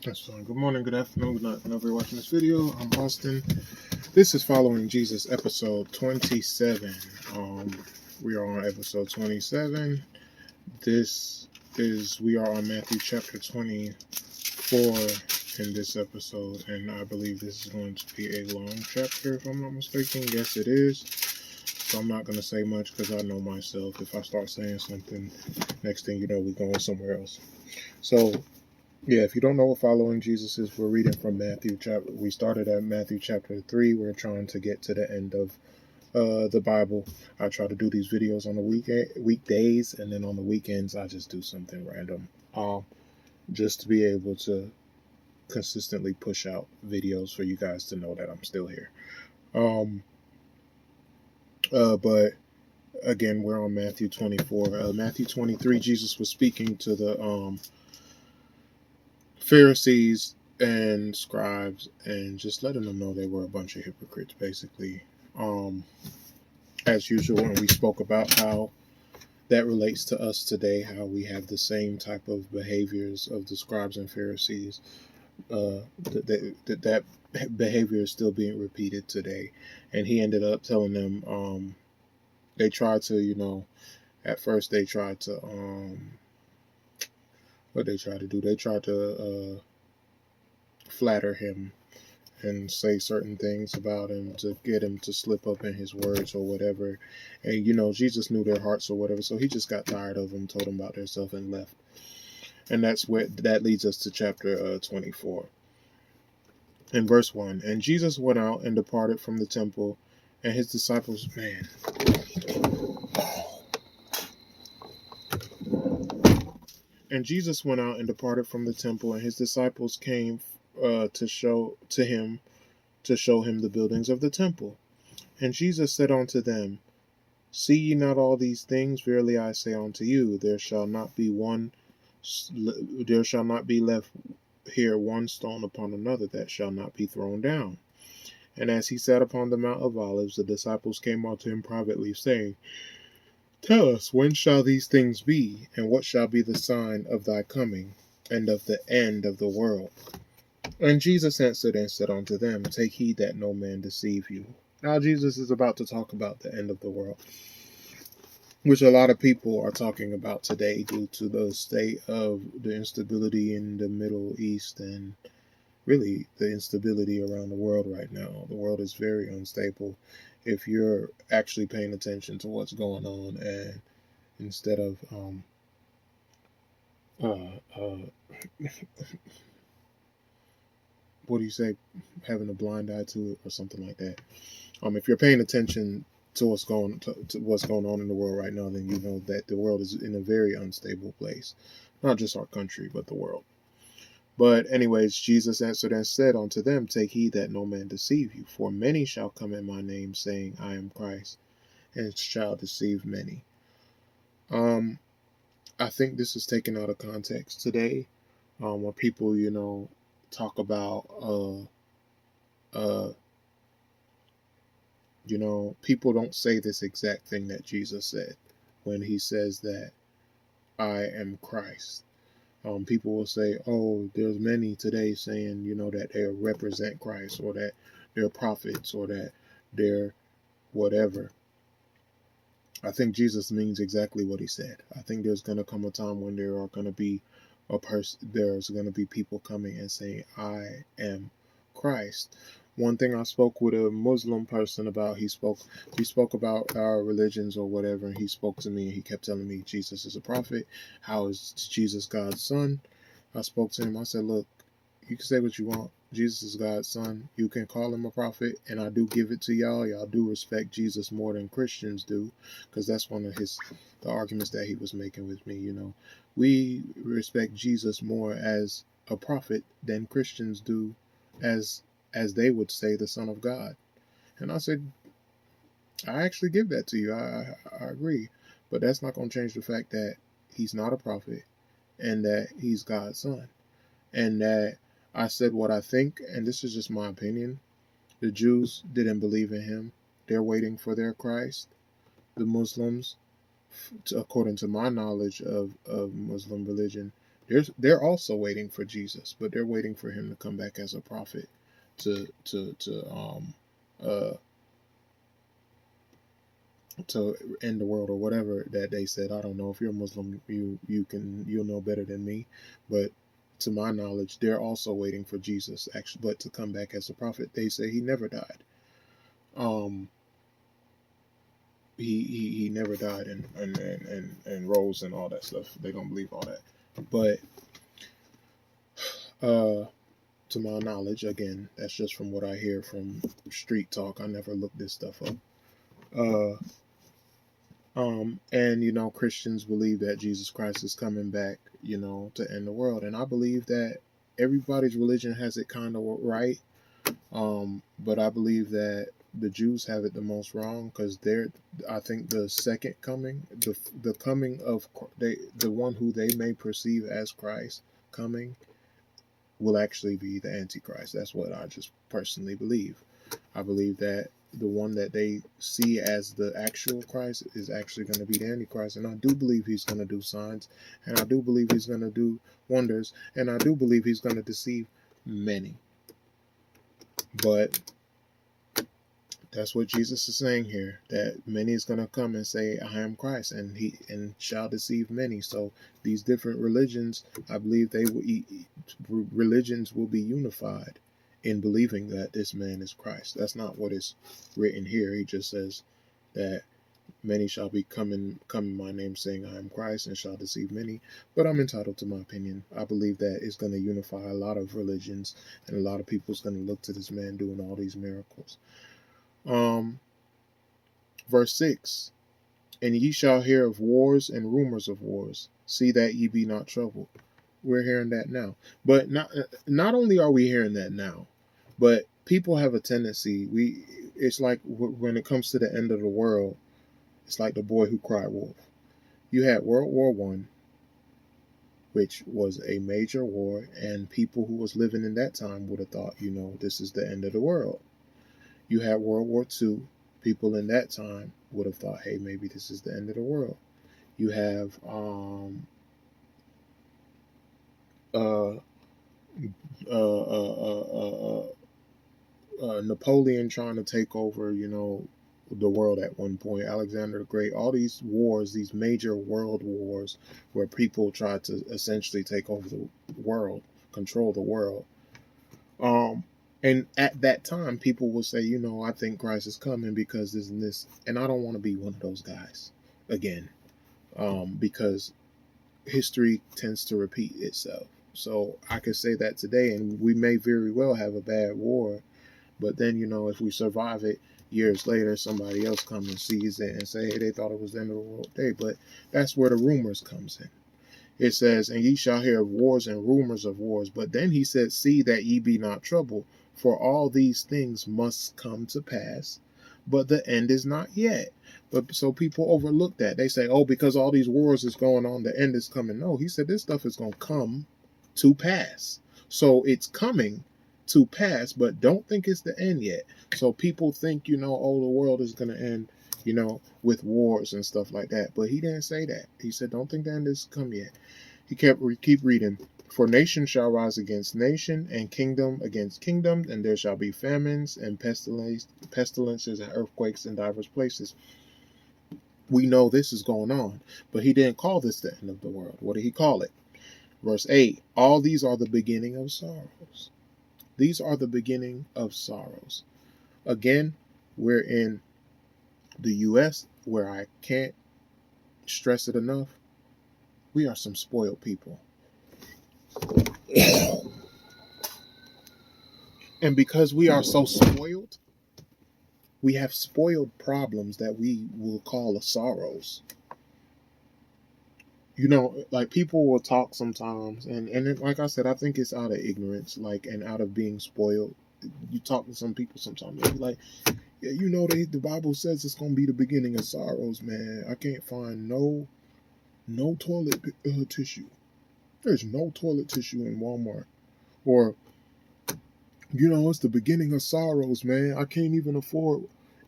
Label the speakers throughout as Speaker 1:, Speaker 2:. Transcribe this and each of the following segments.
Speaker 1: That's fine. Good morning, good afternoon, good night. Whenever you're watching this video, I'm Austin. This is Following Jesus, episode 27. We are on episode 27. We are on Matthew chapter 24 in this episode, and I believe this is going to be a long chapter, if I'm not mistaken. Yes, it is. So I'm not going to say much because I know myself. If I start saying something, next thing you know, we're going somewhere else. So, yeah, if you don't know what following Jesus is, we're reading from Matthew chapter. We started at Matthew chapter 3. We're trying to get to the end of the Bible. I try to do these videos on the weekdays, and then on the weekends I just do something random, just to be able to consistently push out videos for you guys to know that I'm still here. But again, we're on Matthew 24. Matthew 23, Jesus was speaking to the Pharisees and scribes and just letting them know they were a bunch of hypocrites, basically. As usual, and we spoke about how that relates to us today, how we have the same type of behaviors of the scribes and Pharisees. That behavior is still being repeated today. And he ended up telling them, they tried to, at first they tried to, what they tried to do, they tried to flatter him and say certain things about him to get him to slip up in his words or whatever. And, Jesus knew their hearts or whatever, so he just got tired of them, told them about their stuff, and left. And that leads us to chapter 24. In verse 1, and Jesus went out and departed from the temple, and his disciples, And Jesus went out and departed from the temple, and his disciples came to show him the buildings of the temple. And Jesus said unto them, See ye not all these things? Verily I say unto you, there shall not be left here one stone upon another that shall not be thrown down. And as he sat upon the Mount of Olives, the disciples came unto him privately, saying, Tell us, when shall these things be, and what shall be the sign of thy coming, and of the end of the world? And Jesus answered and said unto them, Take heed that no man deceive you. Now Jesus is about to talk about the end of the world, which a lot of people are talking about today due to the state of the instability in the Middle East and really the instability around the world right now. The world is very unstable if you're actually paying attention to what's going on, and instead of what do you say, having a blind eye to it or something like that. If you're paying attention to what's going on in the world right now, then you know that the world is in a very unstable place. Not just our country, but the world. But anyways, Jesus answered and said unto them, Take heed that no man deceive you, for many shall come in my name, saying, I am Christ, and shall deceive many. I think this is taken out of context today, where people, talk about, people don't say this exact thing that Jesus said when he says that I am Christ. People will say, oh, there's many today saying, that they represent Christ, or that they're prophets, or that they're whatever. I think Jesus means exactly what he said. I think there's going to come a time when there are going to be there's going to be people coming and saying, I am Christ. One thing I spoke with a Muslim person about, we spoke about our religions or whatever, and he spoke to me and he kept telling me Jesus is a prophet. How is Jesus God's son? I spoke to him. I said, look, you can say what you want. Jesus is God's son. You can call him a prophet, and I do give it to y'all. Y'all do respect Jesus more than Christians do, because that's one of the arguments that he was making with me. We respect Jesus more as a prophet than Christians do as they would say, the Son of God. And I said, I actually give that to you. I agree. But that's not going to change the fact that he's not a prophet and that he's God's son. And that I said what I think, and this is just my opinion. The Jews didn't believe in him. They're waiting for their Christ. The Muslims, according to my knowledge of Muslim religion, They're also waiting for Jesus, but they're waiting for him to come back as a prophet uh to end the world or whatever that they said. I don't know. If you're a Muslim, you'll know better than me, but to my knowledge, they're also waiting for Jesus actually, but to come back as a prophet. They say he never died. Um, he never died and rose and all that stuff. They don't believe all that, but to my knowledge, again, that's just from what I hear from street talk. I never looked this stuff up. Uh, and Christians believe that Jesus Christ is coming back, to end the world. And I believe that everybody's religion has it kind of right. But I believe that the Jews have it the most wrong, because I think the second coming, the coming of the one who they may perceive as Christ coming, will actually be the Antichrist. That's what I just personally believe. I believe that the one that they see as the actual Christ is actually going to be the Antichrist. And I do believe he's going to do signs, and I do believe he's going to do wonders, and I do believe he's going to deceive many. But that's what Jesus is saying here, that many is going to come and say, I am Christ, and shall deceive many. So these different religions, I believe religions will be unified in believing that this man is Christ. That's not what is written here. He just says that many shall be come in my name, saying I am Christ, and shall deceive many. But I'm entitled to my opinion. I believe that it's going to unify a lot of religions, and a lot of people's going to look to this man doing all these miracles. Verse 6, and ye shall hear of wars and rumors of wars. See that ye be not troubled. We're hearing that now. But not only are we hearing that now, but people have a tendency, it's like when it comes to the end of the world, it's like the boy who cried wolf. You had World War I, which was a major war, and people who was living in that time would have thought, this is the end of the world. You had World War II. People in that time would have thought, hey, maybe this is the end of the world. You have Napoleon trying to take over, the world at one point. Alexander the Great. All these wars, these major world wars, where people tried to essentially take over the world, control the world. And at that time, people will say, I think Christ is coming because this and this. And I don't want to be one of those guys again, because history tends to repeat itself. So I could say that today, and we may very well have a bad war. But then, if we survive it, years later, somebody else comes and sees it and say, hey, they thought it was the end of the world day. But that's where the rumors comes in. It says, and ye shall hear of wars and rumors of wars. But then he said, see that ye be not troubled. For all these things must come to pass, but the end is not yet. But so people overlook that. They say, oh, because all these wars is going on, the end is coming. No, he said this stuff is going to come to pass. So it's coming to pass, but don't think it's the end yet. So people think, the world is going to end, with wars and stuff like that. But he didn't say that. He said, don't think the end has come yet. Keep reading. For nation shall rise against nation, and kingdom against kingdom, and there shall be famines and pestilences and earthquakes in divers places. We know this is going on, but he didn't call this the end of the world. What did he call it? Verse 8, all these are the beginning of sorrows. These are the beginning of sorrows. Again, we're in the U.S., where I can't stress it enough. We are some spoiled people. And because we are so spoiled, we have spoiled problems that we will call sorrows. Like people will talk sometimes, and like I said, I think it's out of ignorance, and out of being spoiled. You talk to some people sometimes, they'll be like, yeah, the Bible says it's going to be the beginning of sorrows, man. I can't find no toilet tissue. There's no toilet tissue in Walmart. Or, it's the beginning of sorrows, man. I can't even afford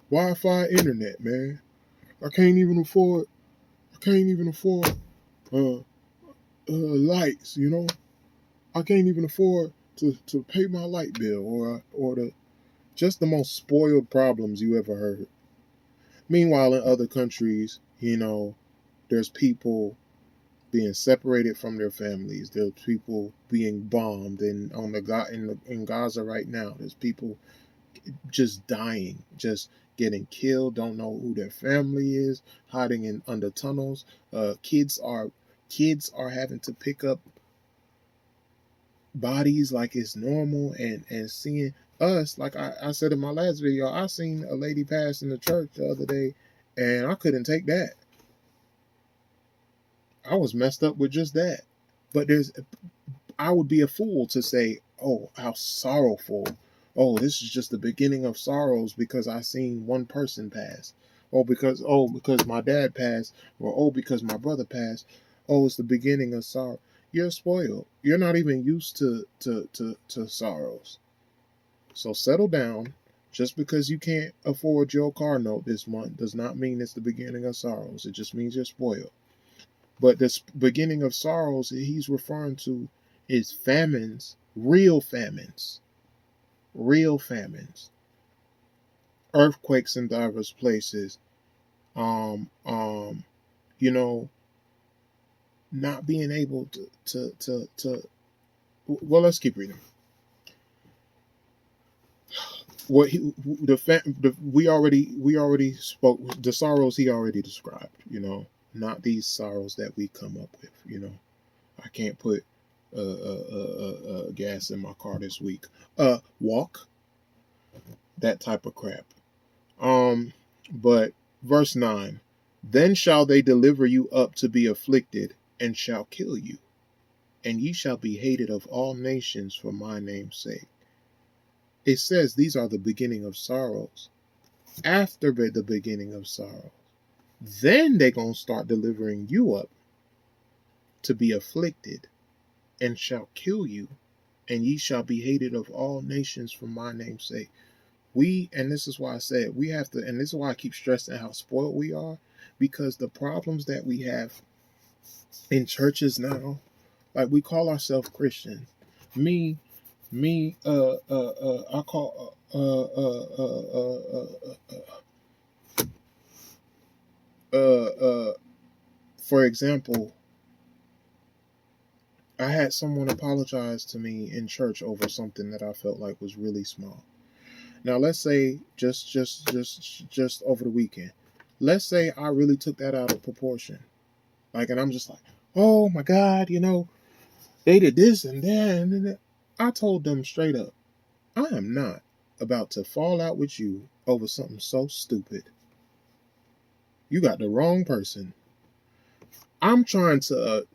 Speaker 1: Wi-Fi internet, man. I can't even afford lights, I can't even afford to pay my light bill, or just the most spoiled problems you ever heard. Meanwhile, in other countries, there's people being separated from their families. There's people being bombed, and in Gaza right now, there's people just dying, just getting killed. Don't know who their family is, hiding in under tunnels. Kids are having to pick up bodies like it's normal, and seeing us, like I said in my last video, I seen a lady pass in the church the other day, and I couldn't take that. I was messed up with just that. But I would be a fool to say, oh, how sorrowful. Oh, this is just the beginning of sorrows because I seen one person pass. Because my dad passed, or because my brother passed. Oh, it's the beginning of sorrow. You're spoiled. You're not even used to sorrows. So settle down. Just because you can't afford your car note this month does not mean it's the beginning of sorrows. It just means you're spoiled. But the beginning of sorrows he's referring to is famines, real famines, earthquakes in diverse places, um, um, you know, not being able to. Well, let's keep reading. What we already spoke the sorrows he already described. Not these sorrows that we come up with. I can't put gas in my car this week. Walk, that type of crap. But verse 9, then shall they deliver you up to be afflicted, and shall kill you, and ye shall be hated of all nations for my name's sake. It says these are the beginning of sorrows. After the beginning of sorrows, then they're going to start delivering you up to be afflicted, and shall kill you, and ye shall be hated of all nations for my name's sake. And this is why I said we have to, and this is why I keep stressing how spoiled we are, because the problems that we have in churches now, like we call ourselves Christians. I call, for example, I had someone apologize to me in church over something that I felt like was really small. Now, let's say just over the weekend, let's say I really took that out of proportion. And I'm just like, oh my God, they did this and that and that. I told them straight up, I am not about to fall out with you over something so stupid. You got the wrong person. I'm trying to,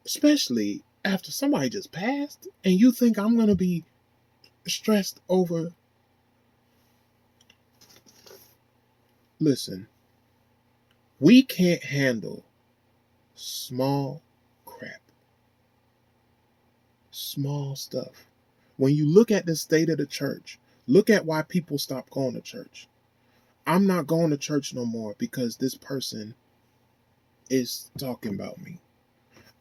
Speaker 1: especially after somebody just passed, and you think I'm going to be stressed over. Listen, we can't handle small crap, small stuff. When you look at the state of the church, look at why people stop going to church. I'm not going to church no more because this person is talking about me.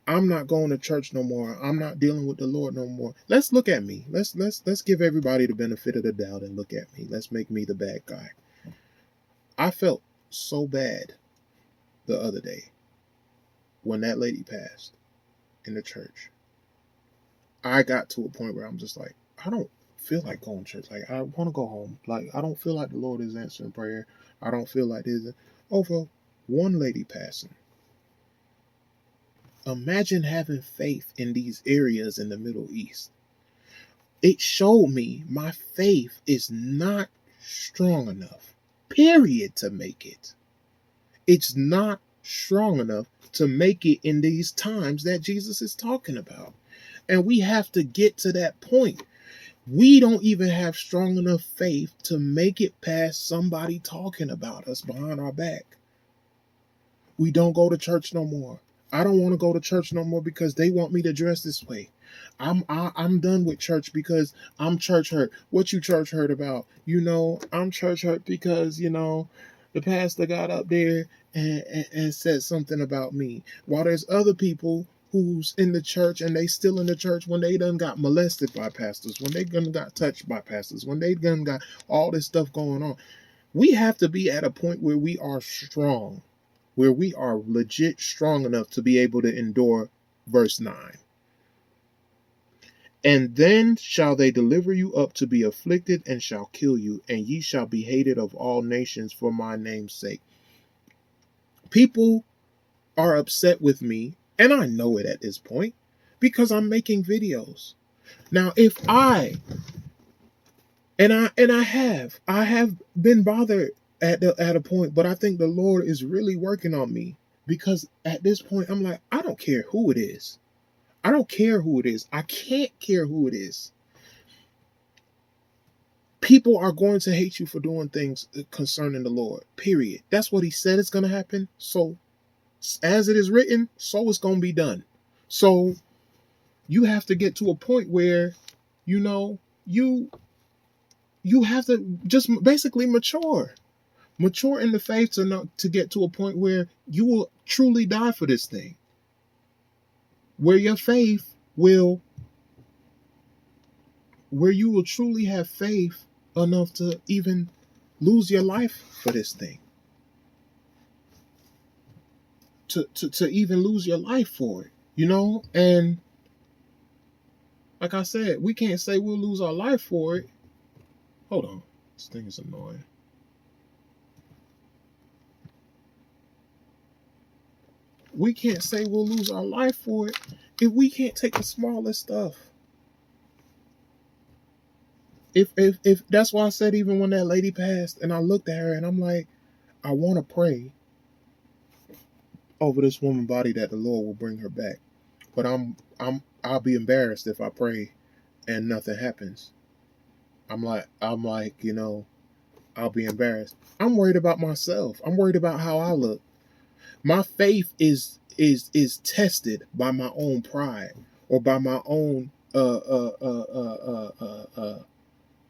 Speaker 1: I'm not going to church no more. I'm not dealing with the Lord no more. Let's look at me. Let's give everybody the benefit of the doubt and look at me. Let's make me the bad guy. I felt so bad the other day when that lady passed in the church. I got to a point where I'm just like, I don't feel like going to church. Like, I want to go home. Like, I don't feel like the Lord is answering prayer. I don't feel like there's over one lady passing. Imagine having faith in these areas in the Middle East. It showed me my faith is not strong enough, period, to make it. It's not strong enough to make it in these times that Jesus is talking about. And we have to get to that point. We don't even have strong enough faith to make it past somebody talking about us behind our back. We don't go to church no more. I don't want to go to church no more because they want me to dress this way. I'm done with church because I'm church hurt. What you church hurt about? I'm church hurt because, the pastor got up there and said something about me. While there's other people who's in the church and they still in the church when they done got molested by pastors, when they done got touched by pastors, when they done got all this stuff going on. We have to be at a point where we are strong, where we are legit strong enough to be able to endure verse 9. And then shall they deliver you up to be afflicted and shall kill you, and ye shall be hated of all nations for my name's sake. People are upset with me, and I know it at this point, because I'm making videos. Now, if I have been bothered at a point, but I think the Lord is really working on me, because at this point I'm like, I don't care who it is. I don't care who it is. I can't care who it is. People are going to hate you for doing things concerning the Lord, period. That's what he said is going to happen. So as it is written, so it's going to be done. So you have to get to a point where, you have to just basically mature in the faith to get to a point where you will truly die for this thing, where your faith will, where you will truly have faith enough to even lose your life for this thing, to even lose your life for it, and like I said, we can't say we'll lose our life for it. Hold on, this thing is annoying. We can't say we'll lose our life for it if we can't take the smallest stuff. If that's why I said, even when that lady passed and I looked at her and I'm like, I want to pray over this woman's body that the Lord will bring her back. But I'll be embarrassed if I pray and nothing happens. I'm like, I'll be embarrassed. I'm worried about myself. I'm worried about how I look. My faith is tested by my own pride, or by my own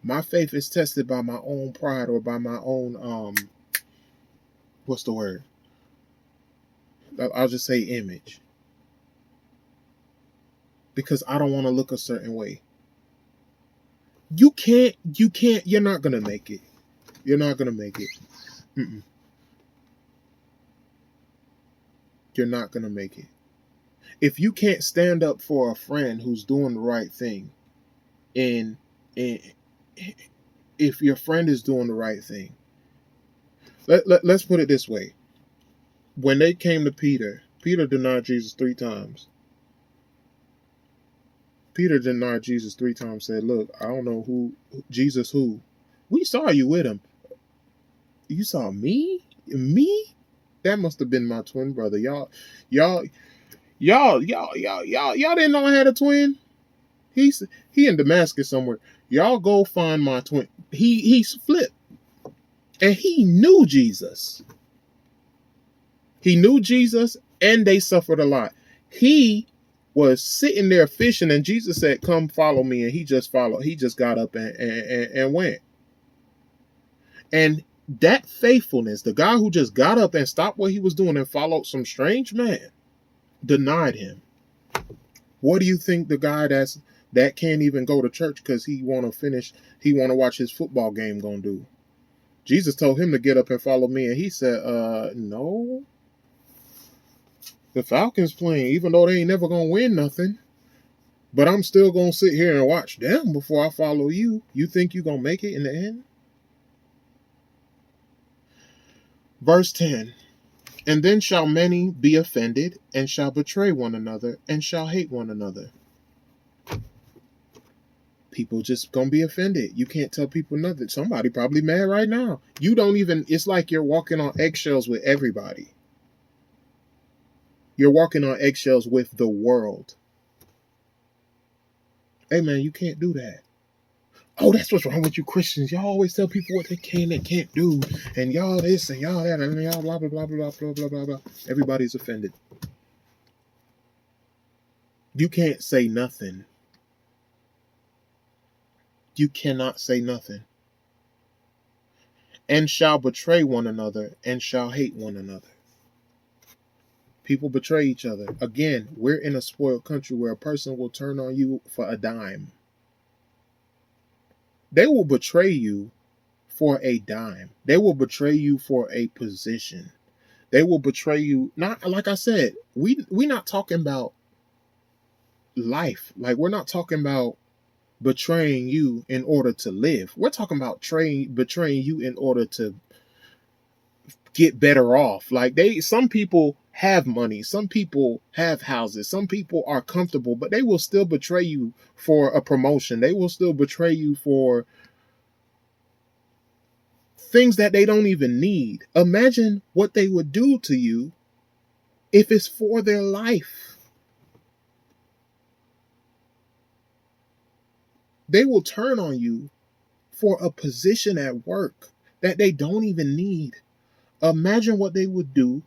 Speaker 1: my faith is tested by my own pride, or by my own what's the word? I'll just say image. Because I don't want to look a certain way. You're not going to make it. You're not going to make it. You're not going to make it. If you can't stand up for a friend who's doing the right thing, and if your friend is doing the right thing, let's put it this way. When they came to Peter denied Jesus 3 times. Peter denied Jesus 3 times, said, look, I don't know who. We saw you with him. You saw me? Me? That must have been my twin brother. Y'all didn't know I had a twin? He in Damascus somewhere. Y'all go find my twin. He's flipped. And he knew Jesus. He knew Jesus, and they suffered a lot. He was sitting there fishing, and Jesus said, come follow me. And he just followed. He just got up and went. And that faithfulness, the guy who just got up and stopped what he was doing and followed some strange man, denied him. What do you think the guy that can't even go to church because he want to watch his football game gonna do? Jesus told him to get up and follow me, and he said, no. The Falcons playing, even though they ain't never gonna win nothing, but I'm still gonna sit here and watch them before I follow you. You think you gonna make it in the end? Verse 10. And then shall many be offended, and shall betray one another, and shall hate one another. People just gonna be offended. You can't tell people nothing. Somebody probably mad right now. It's like you're walking on eggshells with everybody. You're walking on eggshells with the world. Hey man, you can't do that. Oh, that's what's wrong with you Christians. Y'all always tell people what they can and can't do. And y'all this and y'all that and y'all blah, blah, blah, blah, blah, blah, blah, blah. Everybody's offended. You can't say nothing. You cannot say nothing. And shall betray one another, and shall hate one another. People betray each other. Again, we're in a spoiled country where a person will turn on you for a dime. They will betray you for a dime. They will betray you for a position. They will betray you. Not like I said, we not talking about life. Like, we're not talking about betraying you in order to live. We're talking about betraying you in order to get better off. Like, some people have money, some people have houses, some people are comfortable, but they will still betray you for a promotion. They will still betray you for things that they don't even need. Imagine what they would do to you if it's for their life. They will turn on you for a position at work that they don't even need. Imagine what they would do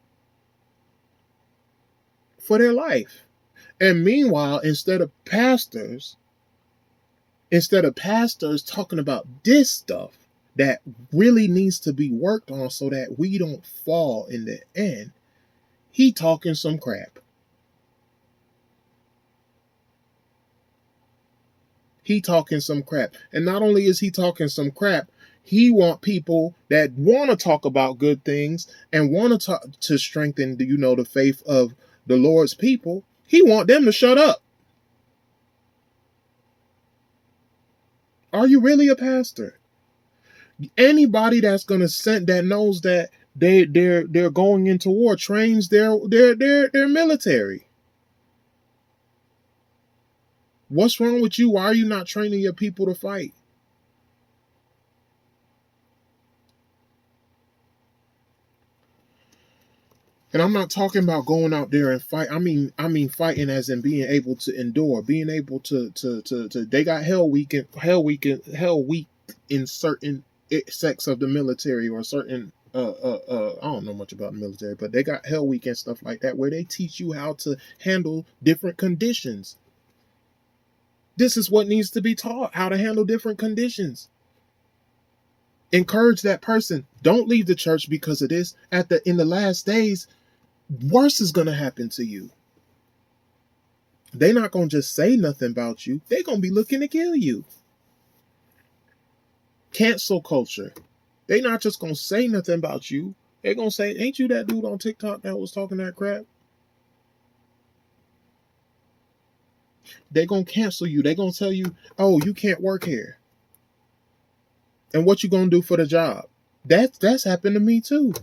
Speaker 1: for their life. And meanwhile, instead of pastors talking about this stuff that really needs to be worked on so that we don't fall in the end, he talking some crap. He talking some crap. And not only is he talking some crap, he want people that want to talk about good things and want to strengthen, the faith of the Lord's people. He want them to shut up. Are you really a pastor? Anybody that's gonna send that knows that they're going into war trains their military. What's wrong with you? Why are you not training your people to fight? And I'm not talking about going out there and fight. I mean fighting as in being able to endure, being able to they got hell week in certain sects of the military, or certain I don't know much about the military, but they got hell week and stuff like that where they teach you how to handle different conditions. This is what needs to be taught, how to handle different conditions. Encourage that person. Don't leave the church because of this. In the last days, worse is going to happen to you. They're not going to just say nothing about you. They're going to be looking to kill you. Cancel culture. They're not just going to say nothing about you. They're going to say, ain't you that dude on TikTok that was talking that crap? They're going to cancel you. They're going to tell you, oh, you can't work here. And what you going to do for the job? That's happened to me too.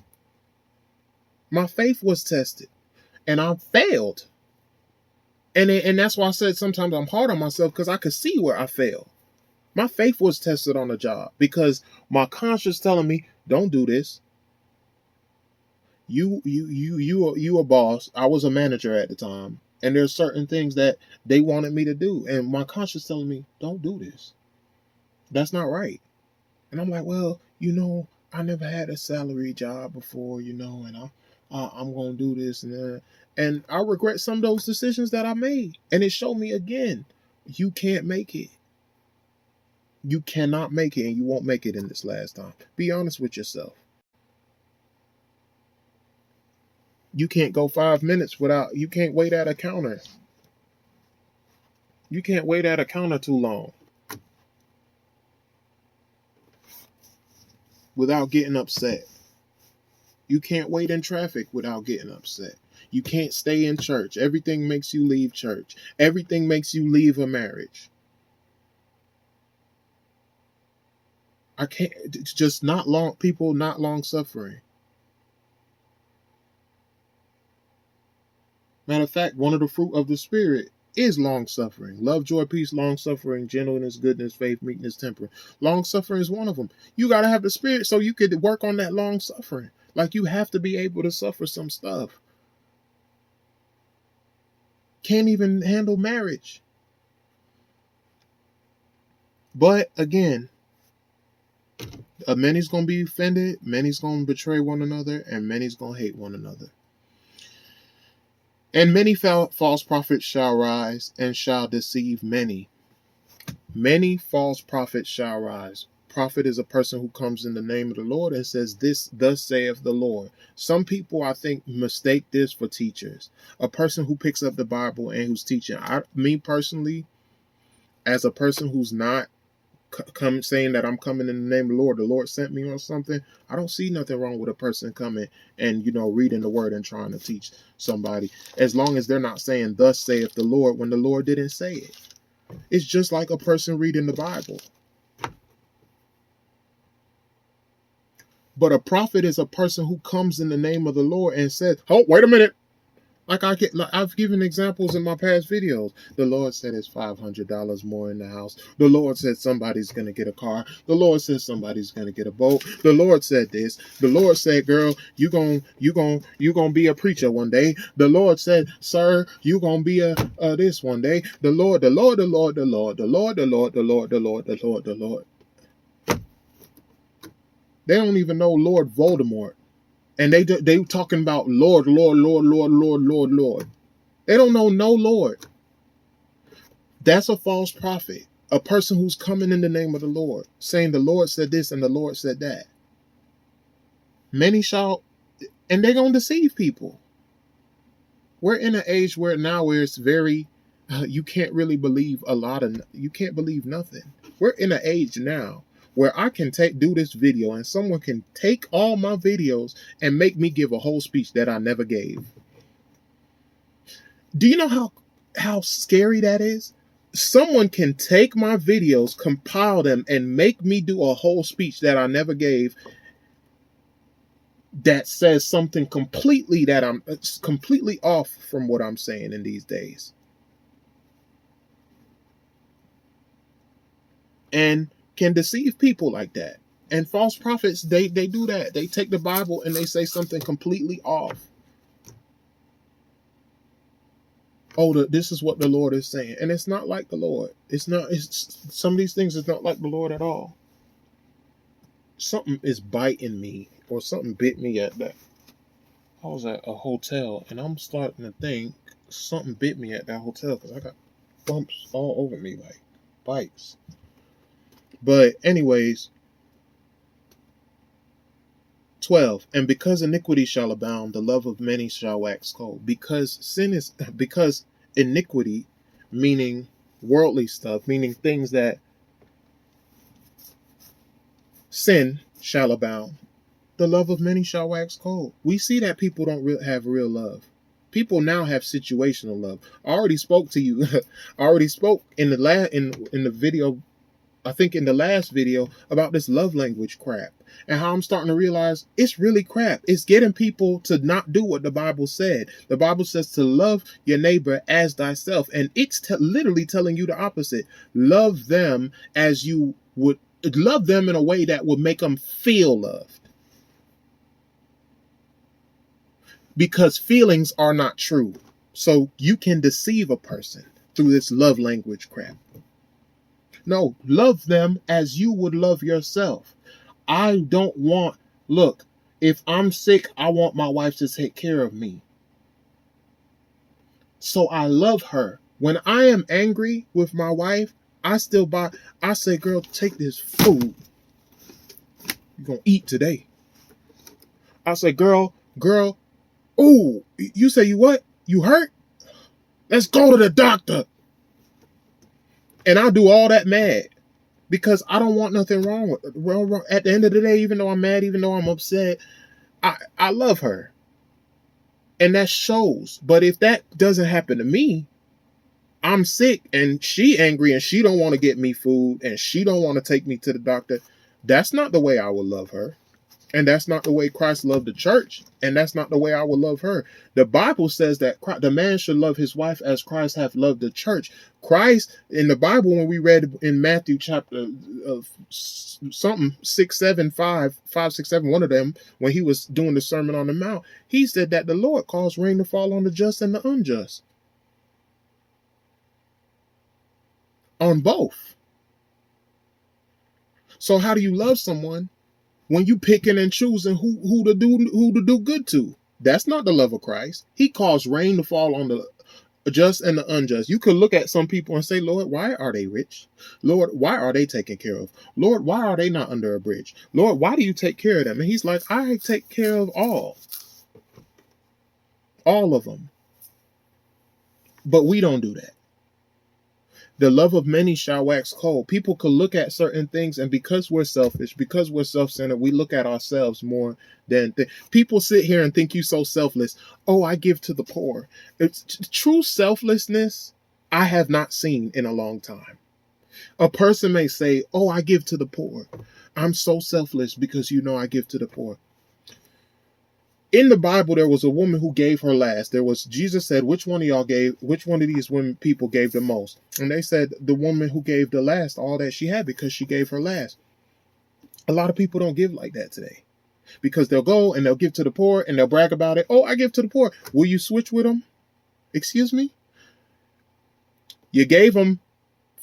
Speaker 1: My faith was tested and I failed. And that's why I said sometimes I'm hard on myself, because I could see where I failed. My faith was tested on the job because my conscience telling me, don't do this. You a boss. I was a manager at the time. And there's certain things that they wanted me to do. And my conscience telling me, don't do this. That's not right. And I'm like, well, I never had a salary job before, and I'm going to do this and that. And I regret some of those decisions that I made. And it showed me again, you can't make it. You cannot make it, and you won't make it in this last time. Be honest with yourself. You can't go 5 minutes you can't wait at a counter. You can't wait at a counter too long without getting upset. You can't wait in traffic without getting upset. You can't stay in church. Everything makes you leave church. Everything makes you leave a marriage. I can't, it's just not long suffering. Matter of fact, one of the fruit of the Spirit is long suffering. Love, joy, peace, long suffering, gentleness, goodness, faith, meekness, temperance. Long suffering is one of them. You got to have the Spirit so you could work on that long suffering. Like, you have to be able to suffer some stuff. Can't even handle marriage. But again, many's going to be offended, many's going to betray one another, and many's going to hate one another. And many false prophets shall rise and shall deceive many. Many false prophets shall rise. prophet is a person who comes in the name of the Lord and says, this thus saith the Lord. Some people, I think, mistake this for teachers. A person who picks up the Bible and who's teaching. Me personally, as a person who's not come saying that I'm coming in the name of the Lord sent me on something, I don't see nothing wrong with a person coming and, reading the word and trying to teach somebody, as long as they're not saying thus saith the Lord when the Lord didn't say it. It's just like a person reading the Bible. But a prophet is a person who comes in the name of the Lord and says, oh, wait a minute. I've given examples in my past videos. The Lord said it's $500 more in the house. The Lord said somebody's going to get a car. The Lord said somebody's going to get a boat. The Lord said this. The Lord said, girl, you going to be a preacher one day. The Lord said, sir, you going to be a this one day. The Lord. They don't even know Lord Voldemort. And they talking about Lord. They don't know no Lord. That's a false prophet. A person who's coming in the name of the Lord, saying the Lord said this and the Lord said that. Many shall, and they're going to deceive people. We're in an age where it's very, you can't really believe you can't believe nothing. We're in an age now where I can do this video and someone can take all my videos and make me give a whole speech that I never gave. Do you know how scary that is? Someone can take my videos, compile them, and make me do a whole speech that I never gave that says something completely off from what I'm saying in these days. And can deceive people like that. And false prophets, they do that. They take the Bible and they say something completely off. Oh, this is what the Lord is saying. And it's not like the Lord. Some of these things is not like the Lord at all. Something is biting me, or something bit me at that. I was at a hotel and I'm starting to think something bit me at that hotel because I got bumps all over me, like bites. But anyways, 12, and because iniquity shall abound, the love of many shall wax cold. Because iniquity, meaning worldly stuff, meaning things that sin shall abound, the love of many shall wax cold. We see that people don't have real love. People now have situational love. I already spoke to you. I already spoke in the video, I think in the last video, about this love language crap and how I'm starting to realize it's really crap. It's getting people to not do what the Bible said. The Bible says to love your neighbor as thyself. And it's literally telling you the opposite. Love them as you would love them in a way that would make them feel loved. Because feelings are not true. So you can deceive a person through this love language crap. No, love them as you would love yourself. Look, if I'm sick, I want my wife to take care of me. So I love her. When I am angry with my wife, I say, girl, take this food. You're going to eat today. I say, girl, ooh, you say you what? You hurt? Let's go to the doctor. And I do all that mad because I don't want nothing wrong with it. At the end of the day, even though I'm mad, even though I'm upset, I love her. And that shows. But if that doesn't happen to me, I'm sick and she angry and she don't want to get me food and she don't want to take me to the doctor, that's not the way I would love her. And that's not the way Christ loved the church. And that's not the way I would love her. The Bible says that the man should love his wife as Christ hath loved the church. Christ, in the Bible, when we read in Matthew chapter 6, 7, 5, 6, 7, one of them, when he was doing the Sermon on the Mount, he said that the Lord caused rain to fall on the just and the unjust. On both. So how do you love someone when you picking and choosing who to do good to? That's not the love of Christ. He caused rain to fall on the just and the unjust. You could look at some people and say, Lord, why are they rich? Lord, why are they taken care of? Lord, why are they not under a bridge? Lord, why do you take care of them? And he's like, I take care of all of them. But we don't do that. The love of many shall wax cold. People could look at certain things, and because we're selfish, because we're self-centered, we look at ourselves more than people sit here and think you so selfless. Oh, I give to the poor. It's true selflessness I have not seen in a long time. A person may say, oh, I give to the poor. I'm so selfless because I give to the poor. In the Bible, there was a woman who gave her last. Jesus said, which one of these women people gave the most? And they said, the woman who gave the last all that she had because she gave her last. A lot of people don't give like that today because they'll go and they'll give to the poor and they'll brag about it. Oh, I give to the poor. Will you switch with them? Excuse me? You gave them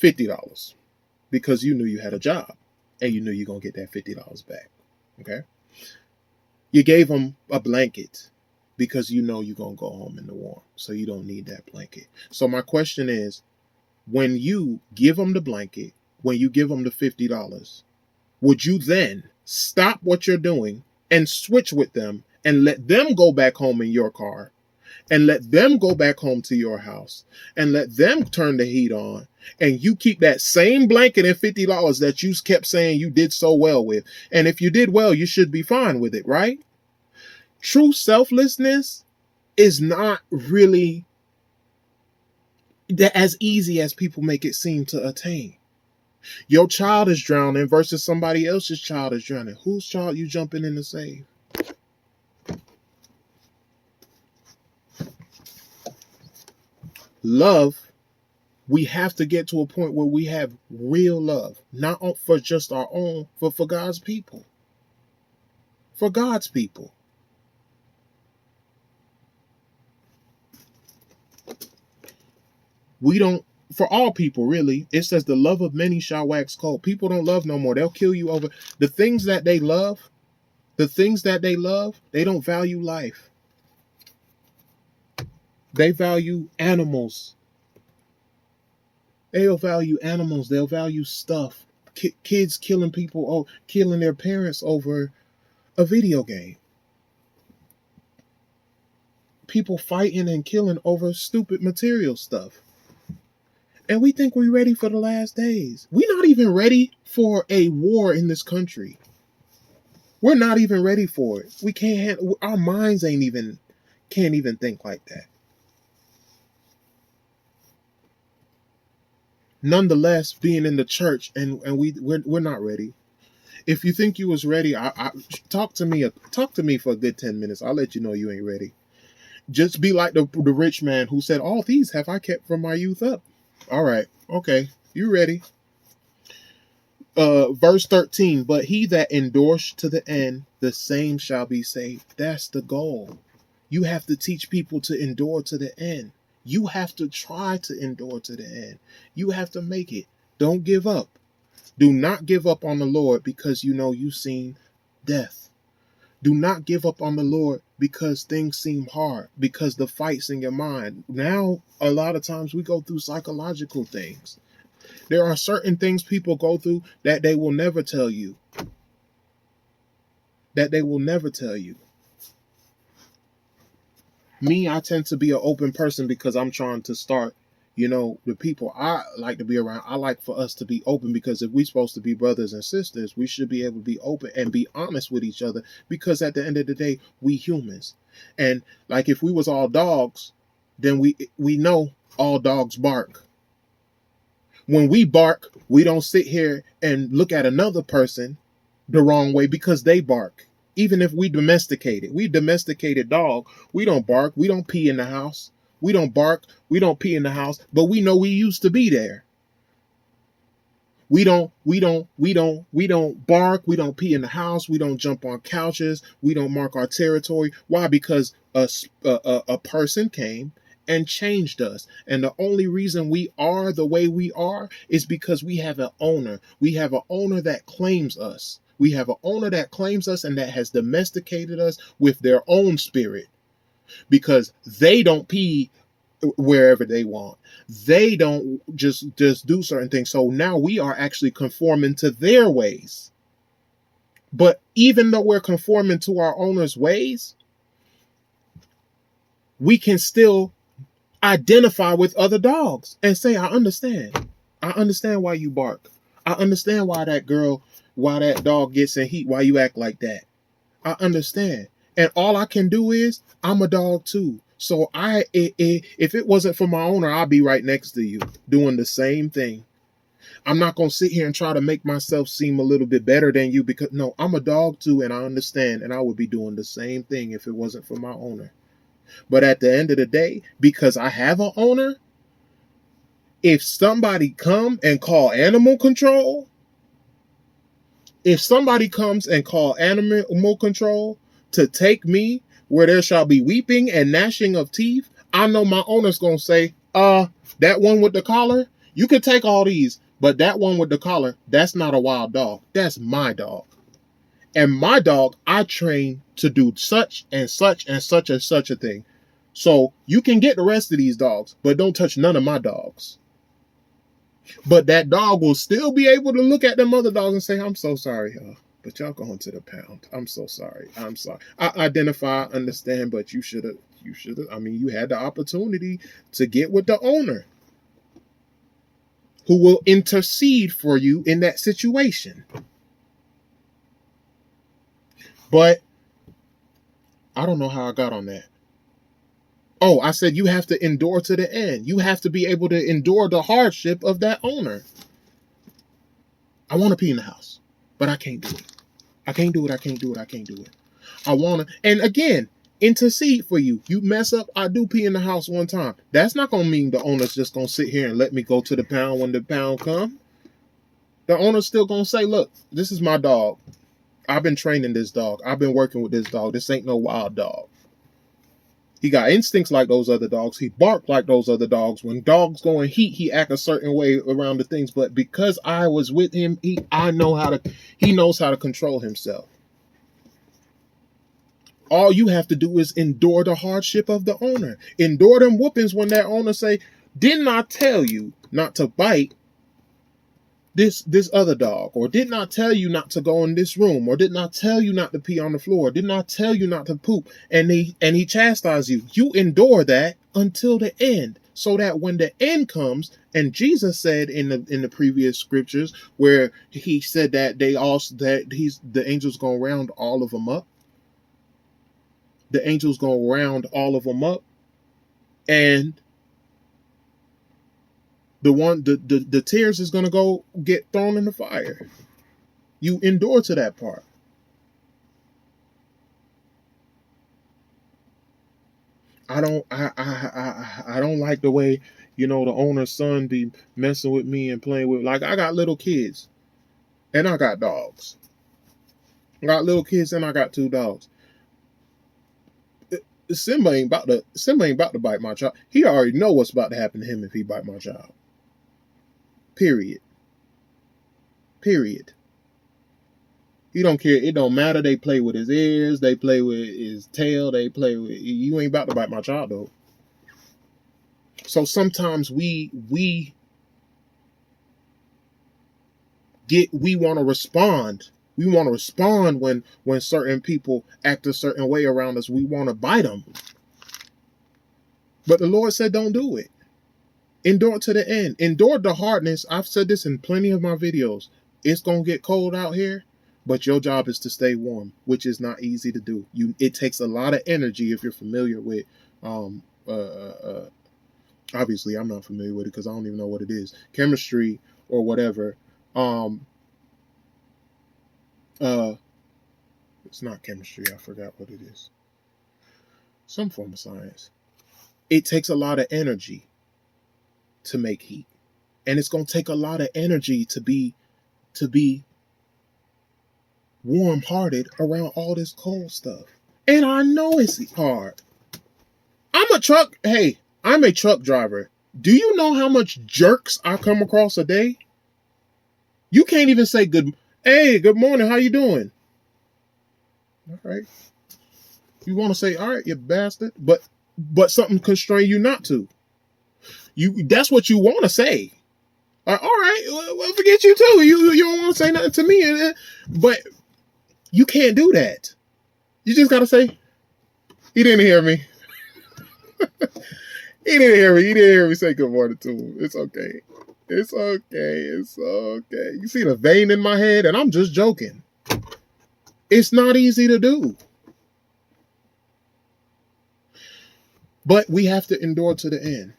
Speaker 1: $50 because you knew you had a job and you knew you're going to get that $50 back. Okay? You gave them a blanket because you're going to go home in the warm, so you don't need that blanket. So my question is, when you give them the blanket, when you give them the $50, would you then stop what you're doing and switch with them and let them go back home in your car and let them go back home to your house and let them turn the heat on, and you keep that same blanket and $50 that you kept saying you did so well with? And if you did well, you should be fine with it, right? True selflessness is not really as easy as people make it seem to attain. Your child is drowning versus somebody else's child is drowning. Whose child you jumping in to save? Love, we have to get to a point where we have real love, not for just our own, but for God's people. For God's people. We don't, for all people, really. It says the love of many shall wax cold. People don't love no more. They'll kill you over the things that they love. The things that they love, they don't value life. They value animals. They'll value animals. They'll value stuff. Kids killing people, killing their parents over a video game. People fighting and killing over stupid material stuff. And we think we're ready for the last days. We're not even ready for a war in this country. We're not even ready for it. We can't. Our minds can't even think like that. Nonetheless, being in the church and we're not ready. If you think you was ready, I talk to me for a good 10 minutes. I'll let you know you ain't ready. Just be like the rich man who said, all these have I kept from my youth up. All right. Okay. You ready? Verse 13, but he that endures to the end, the same shall be saved. That's the goal. You have to teach people to endure to the end. You have to try to endure to the end. You have to make it. Don't give up. Do not give up on the Lord because you've seen death. Do not give up on the Lord because things seem hard, because the fight's in your mind. Now, a lot of times we go through psychological things. There are certain things people go through that they will never tell you. Me, I tend to be an open person because I'm trying to start, the people I like to be around. I like for us to be open because if we're supposed to be brothers and sisters, we should be able to be open and be honest with each other because at the end of the day, we humans. And like if we was all dogs, then we know all dogs bark. When we bark, we don't sit here and look at another person the wrong way because they bark. Even if we domesticated dog, we don't bark, we don't pee in the house. We don't bark, we don't pee in the house, but we know we used to be there. We don't bark, we don't pee in the house, we don't jump on couches, we don't mark our territory. Why? Because a person came and changed us. And the only reason we are the way we are is because we have an owner. We have an owner that claims us. We have an owner that claims us and that has domesticated us with their own spirit. Because they don't pee wherever they want. They don't just do certain things. So now we are actually conforming to their ways. But even though we're conforming to our owner's ways, we can still identify with other dogs and say, I understand. I understand why you bark. I understand why that dog gets in heat, why you act like that. I understand. And all I can do is, I'm a dog too. So if it wasn't for my owner, I'd be right next to you doing the same thing. I'm not going to sit here and try to make myself seem a little bit better than you, because no, I'm a dog too, and I understand, and I would be doing the same thing if it wasn't for my owner. But at the end of the day, because I have an owner, if somebody come and call animal control, if somebody comes and call animal control to take me where there shall be weeping and gnashing of teeth, I know my owner's going to say, that one with the collar, you could take all these, but that one with the collar, that's not a wild dog. That's my dog. And my dog, I train to do such and such and such and such a thing. So you can get the rest of these dogs, but don't touch none of my dogs. But that dog will still be able to look at them other dogs and say, I'm so sorry, but y'all going to the pound. I'm so sorry. I'm sorry. I identify, understand, but you should have, you had the opportunity to get with the owner who will intercede for you in that situation. But I don't know how I got on that. Oh, I said you have to endure to the end. You have to be able to endure the hardship of that owner. I want to pee in the house, but I can't do it. I can't do it. I want to, and again, intercede for you. You mess up, I do pee in the house one time. That's not going to mean the owner's just going to sit here and let me go to the pound when the pound comes. The owner's still going to say, look, this is my dog. I've been training this dog. I've been working with this dog. This ain't no wild dog. He got instincts like those other dogs. He barked like those other dogs. When dogs go in heat, he act a certain way around the things. But because I was with him, he knows how to control himself. All you have to do is endure the hardship of the owner. Endure them whoopings when that owner say, didn't I tell you not to bite this other dog? Or didn't I tell you not to go in this room? Or didn't I tell you not to pee on the floor? Didn't I tell you not to poop? And he chastised you. You endure that until the end, so that when the end comes, and Jesus said in the previous scriptures where he said that the angels gonna round all of them up. The angels gonna round all of them up, and the tears is gonna go get thrown in the fire. You endure to that part. I don't like the way, the owner's son be messing with me and playing with. Like, I got little kids, and I got dogs. I got little kids and I got 2 dogs. Simba ain't about to bite my child. He already know what's about to happen to him if he bite my child. Period. He don't care. It don't matter. They play with his ears. They play with his tail. They play with. You ain't about to bite my child though. So sometimes we want to respond. We want to respond when certain people act a certain way around us. We want to bite them. But the Lord said, don't do it. Endure to the end. Endure the hardness. I've said this in plenty of my videos. It's going to get cold out here, but your job is to stay warm, which is not easy to do. It takes a lot of energy if you're familiar with, obviously I'm not familiar with it because I don't even know what it is. Chemistry or whatever. It's not chemistry. I forgot what it is. Some form of science. It takes a lot of energy to make heat. And it's going to take a lot of energy to be warm-hearted around all this cold stuff. And I know it's hard. I'm a truck driver. Do you know how much jerks I come across a day? You can't even say good morning, how you doing? All right. You want to say, all right, you bastard, but something constrain you not to. That's what you want to say. All right, well, forget you too. You don't want to say nothing to me, but you can't do that. You just gotta say, he didn't hear me. He didn't hear me. He didn't hear me say good morning to him. It's okay. It's okay. It's okay. You see the vein in my head, and I'm just joking. It's not easy to do. But we have to endure to the end.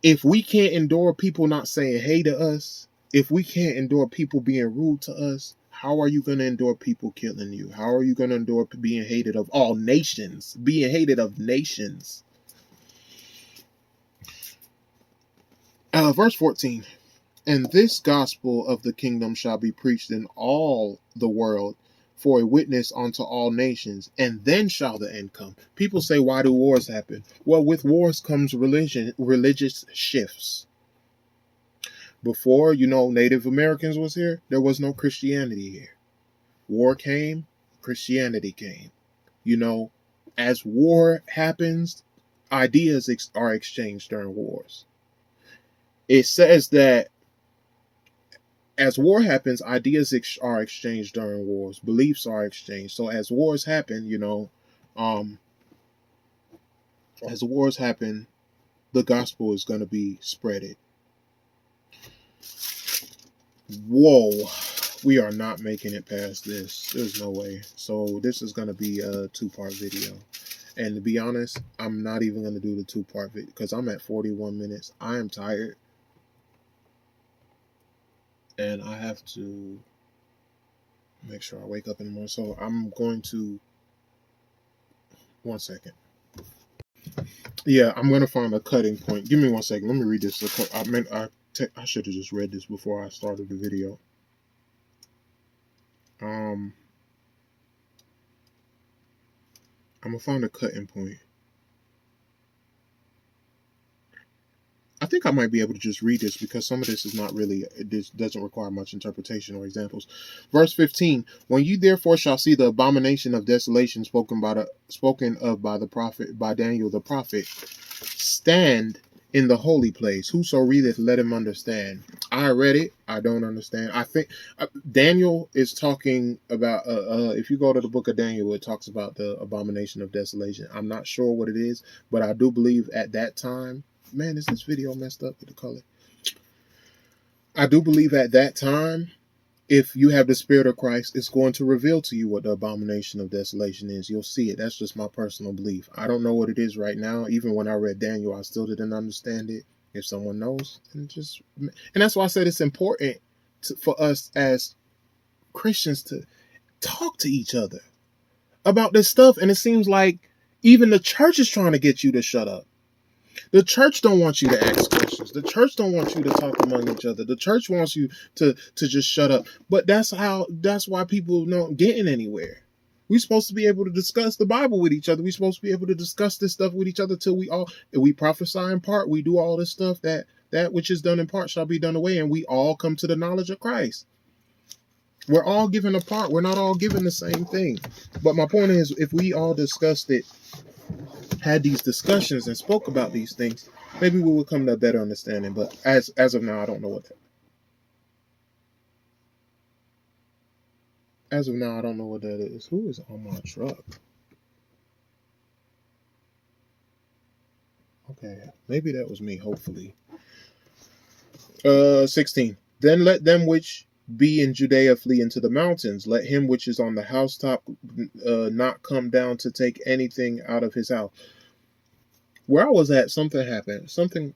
Speaker 1: If we can't endure people not saying hey to us, if we can't endure people being rude to us, how are you going to endure people killing you? How are you going to endure being hated of all nations? Being hated of nations. Verse 14. And this gospel of the kingdom shall be preached in all the world for a witness unto all nations, and then shall the end come. People say, why do wars happen? Well, with wars comes religious shifts. Before, Native Americans was here, there was no Christianity here. War came, Christianity came. As war happens, ideas are exchanged during wars. It says that as war happens, ideas are exchanged during wars. Beliefs are exchanged. So as wars happen, the gospel is going to be spreaded. Whoa, we are not making it past this. There's no way. So this is going to be a 2-part video. And to be honest, I'm not even going to do the 2-part video because I'm at 41 minutes. I am tired. And I have to make sure I wake up in the morning. So I'm going to, 1 second. Yeah, I'm going to find a cutting point. Give me 1 second. Let me read this. I should have just read this before I started the video. I'm going to find a cutting point. I think I might be able to just read this because some of this is not really, this doesn't require much interpretation or examples. Verse 15, when you therefore shall see the abomination of desolation spoken of by Daniel the prophet, stand in the holy place. Whoso readeth, let him understand. I read it. I don't understand. I think Daniel is talking about, if you go to the book of Daniel, it talks about the abomination of desolation. I'm not sure what it is, but I do believe at that time, man, is this video messed up with the color? I do believe at that time, if you have the Spirit of Christ, it's going to reveal to you what the abomination of desolation is. You'll see it. That's just my personal belief. I don't know what it is right now. Even when I read Daniel, I still didn't understand it. If someone knows, and that's why I said it's important for us as Christians to talk to each other about this stuff. And it seems like even the church is trying to get you to shut up. The church don't want you to ask questions. The church don't want you to talk among each other. The church wants you to just shut up. But that's why people not getting anywhere. We're supposed to be able to discuss the Bible with each other. We're supposed to be able to discuss this stuff with each other till we prophesy in part. We do all this stuff that which is done in part shall be done away, and we all come to the knowledge of Christ. We're all given a part. We're not all given the same thing. But my point is, if we all discussed it, had these discussions and spoke about these things, maybe we would come to a better understanding. But as of now, I don't know what that. As of now, I don't know what that is. Who is on my truck? Okay, maybe that was me, hopefully. 16. Then let them which be in Judea flee into the mountains. Let him which is on the housetop not come down to take anything out of his house. Where I was at, something happened. Something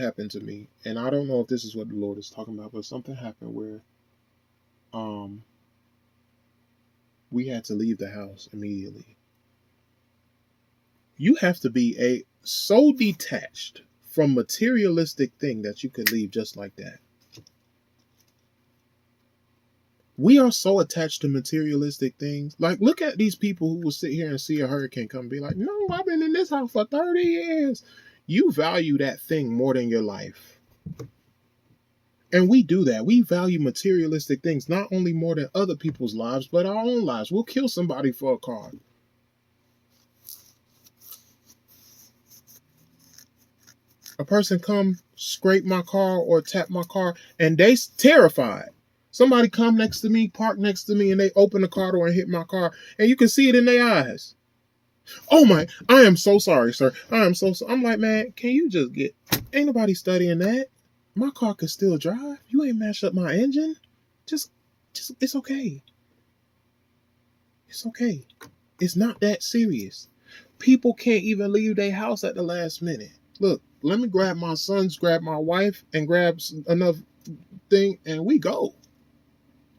Speaker 1: happened to me, and I don't know if this is what the Lord is talking about, but something happened where we had to leave the house immediately. You have to be so detached from materialistic thing that you could leave just like that. We are so attached to materialistic things. Like, look at these people who will sit here and see a hurricane come and be like, no, I've been in this house for 30 years. You value that thing more than your life. And we do that. We value materialistic things, not only more than other people's lives, but our own lives. We'll kill somebody for a car. A person come scrape my car or tap my car, and they terrified. Somebody come next to me, park next to me, and they open the car door and hit my car, and you can see it in their eyes. Oh my, I am so sorry, sir. I am so sorry. I'm like, man, can you just ain't nobody studying that. My car can still drive. You ain't mashed up my engine. Just, it's okay. It's okay. It's not that serious. People can't even leave their house at the last minute. Look, let me grab my sons, grab my wife, and grab enough thing, and we go.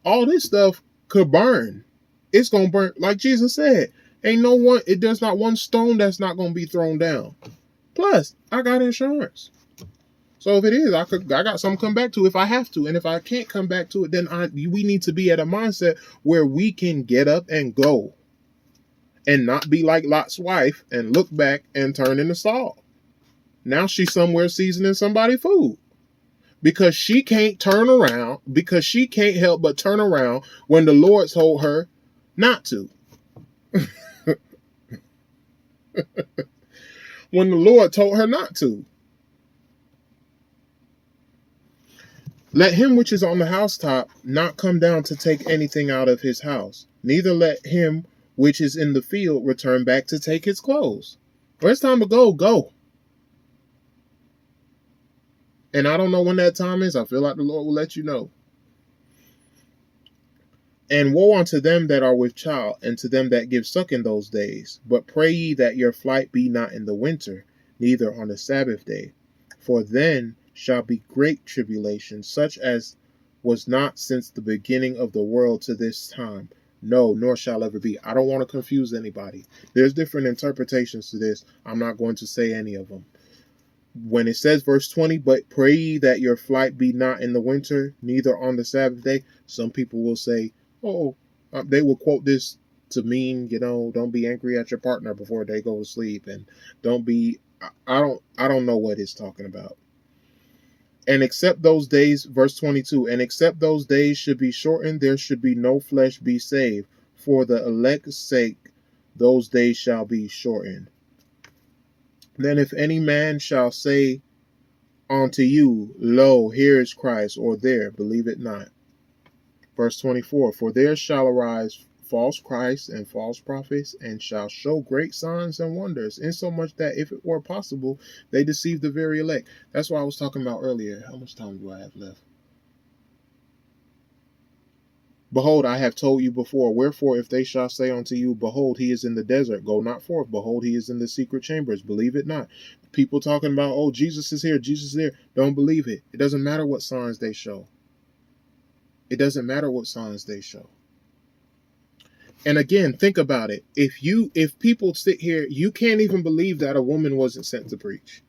Speaker 1: All this stuff could burn. It's going to burn. Like Jesus said, there's not one stone that's not going to be thrown down. Plus, I got insurance. So if it is, I got something to come back to if I have to. And if I can't come back to it, then we need to be at a mindset where we can get up and go. And not be like Lot's wife and look back and turn into salt. Now she's somewhere seasoning somebody's food. Because she can't turn around, because she can't help but turn around when the Lord told her not to. When the Lord told her not to. Let him which is on the housetop not come down to take anything out of his house. Neither let him which is in the field return back to take his clothes. When it's time to go, go. And I don't know when that time is. I feel like the Lord will let you know. And woe unto them that are with child, and to them that give suck in those days. But pray ye that your flight be not in the winter, neither on the Sabbath day. For then shall be great tribulation, such as was not since the beginning of the world to this time. No, nor shall ever be. I don't want to confuse anybody. There's different interpretations to this. I'm not going to say any of them. When it says verse 20, but pray ye that your flight be not in the winter, neither on the Sabbath day. Some people will say, they will quote this to mean, don't be angry at your partner before they go to sleep. And don't be, I don't know what it's talking about. And except those days, verse 22, and except those days should be shortened, there should be no flesh be saved. For the elect's sake, those days shall be shortened. Then if any man shall say unto you, lo, here is Christ, or there, believe it not. Verse 24, for there shall arise false Christs and false prophets, and shall show great signs and wonders, insomuch that if it were possible, they deceive the very elect. That's what I was talking about earlier. How much time do I have left? Behold, I have told you before. Wherefore, if they shall say unto you, behold, he is in the desert, go not forth. Behold, he is in the secret chambers, believe it not. People talking about, oh, Jesus is here, Jesus is there. Don't believe it. It doesn't matter what signs they show. It doesn't matter what signs they show. And again, think about it. If people sit here, you can't even believe that a woman wasn't sent to preach.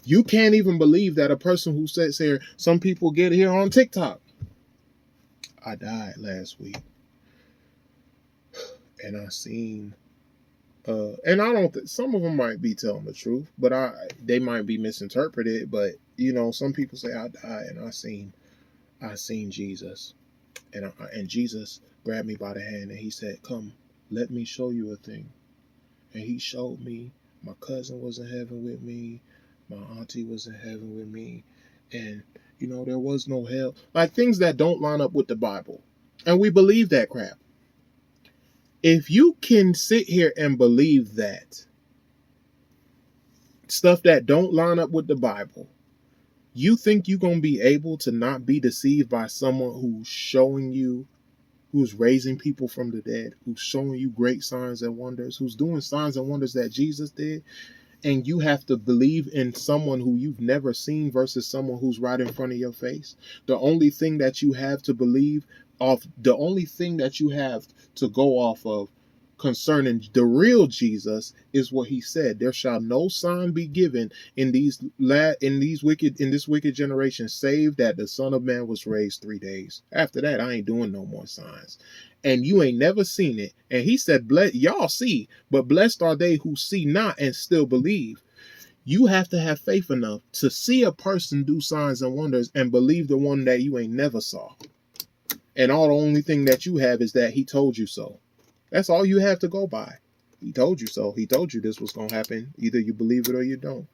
Speaker 1: You can't even believe that a person who sits here, some people get here on TikTok. I died last week. And I seen, and I don't think, some of them might be telling the truth, but they might be misinterpreted. But, some people say I died and I seen Jesus. And Jesus grabbed me by the hand and he said, come, let me show you a thing. And he showed me. My cousin was in heaven with me. My auntie was in heaven with me. And, there was no hell. Like things that don't line up with the Bible. And we believe that crap. If you can sit here and believe that stuff that don't line up with the Bible, you think you're going to be able to not be deceived by someone who's showing you, who's raising people from the dead, who's showing you great signs and wonders, who's doing signs and wonders that Jesus did, and you have to believe in someone who you've never seen versus someone who's right in front of your face? The only thing that you have to believe off, the only thing that you have to go off of concerning the real Jesus is what he said. There shall no sign be given in this wicked generation, save that the Son of Man was raised 3 days. After that, I ain't doing no more signs. And you ain't never seen it. And he said, y'all see, but blessed are they who see not and still believe. You have to have faith enough to see a person do signs and wonders and believe the one that you ain't never saw. And all the only thing that you have is that he told you so. That's all you have to go by. He told you so. He told you this was going to happen. Either you believe it or you don't.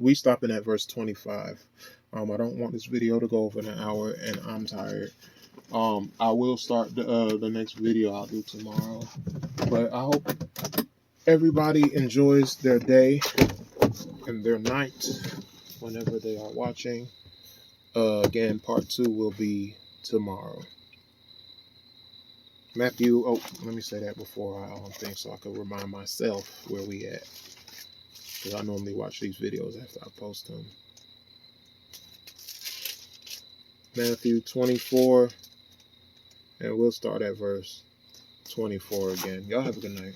Speaker 1: we stopping at verse 25. I don't want this video to go over an hour, and I'm tired. I will start the next video I'll do tomorrow. But I hope everybody enjoys their day and their night whenever they are watching. Again, part 2 will be tomorrow. Matthew, let me say that before I think, so I can remind myself where we at. Because I normally watch these videos after I post them. Matthew 24, and we'll start at verse 24 again. Y'all have a good night.